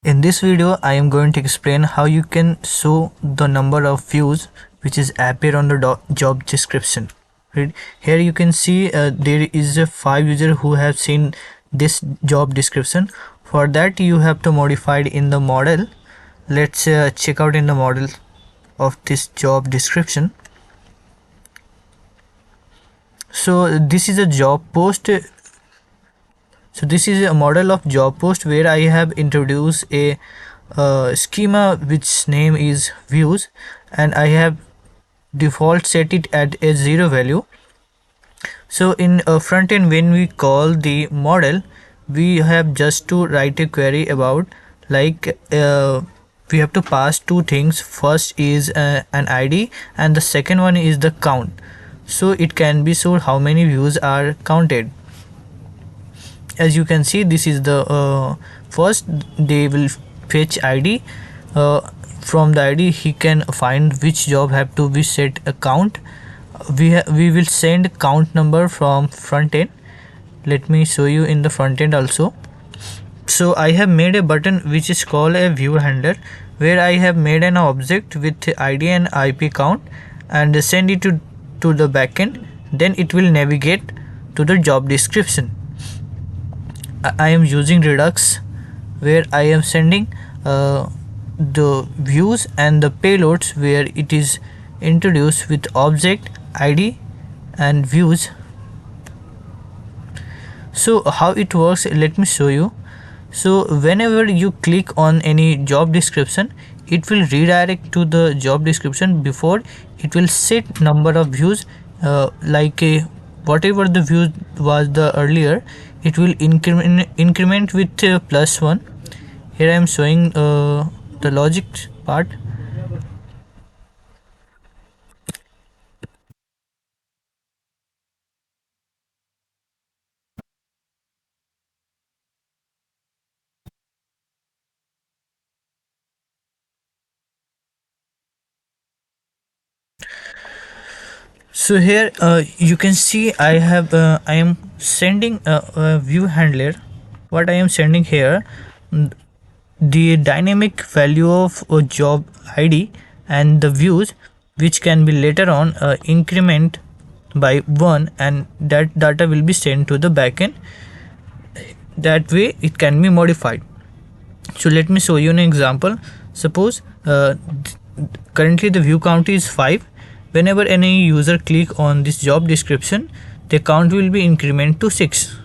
In this video, I am going to explain how you can show the number of views which is appear on the job description. Right here, you can see there is a 5 user who have seen this job description. For that, you have to modify it in the model. Let's check out in the model of this job description. So this is a job post. So this is a model of job post where I have introduced a schema which name is views, and I have default set it at a 0 value. So in front end, when we call the model, we have just to write a query about like we have to pass two things. First is an ID and the second one is the count. So it can be shown how many views are counted. As you can see, this is the first they will fetch ID. From the ID he can find which job have to be set a count. We will send count number from front end. Let me show you in the front end also. So I have made a button which is called a view handler, where I have made an object with ID and IP count and send it to the backend. Then it will navigate to the job description. I am using Redux, where I am sending the views and the payloads, where it is introduced with object, ID and views. So how it works, let me show you. So whenever you click on any job description, it will redirect to the job description. Before, it will set number of views, whatever the views was the earlier, it will increment with +1. Here I am showing the logic part. So here you can see I am sending a view handler. What I am sending here, the dynamic value of a job ID and the views, which can be later on increment by 1, and that data will be sent to the backend. That way it can be modified. So let me show you an example. Suppose currently the view count is 5. Whenever any user click on this job description, the count will be increment to 6.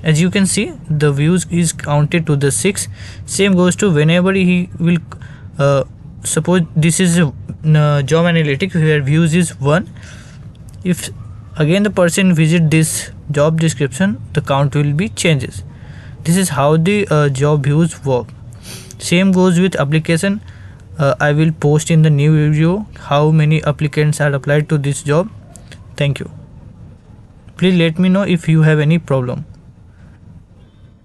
As you can see, the views is counted to the 6. Same goes to whenever he will suppose this is a job analytics where views is 1. If again the person visit this job description, the count will be changes. This is how the job views work. Same goes with application. I will post in the new video how many applicants are applied to this job. Thank you. Please let me know if you have any problem.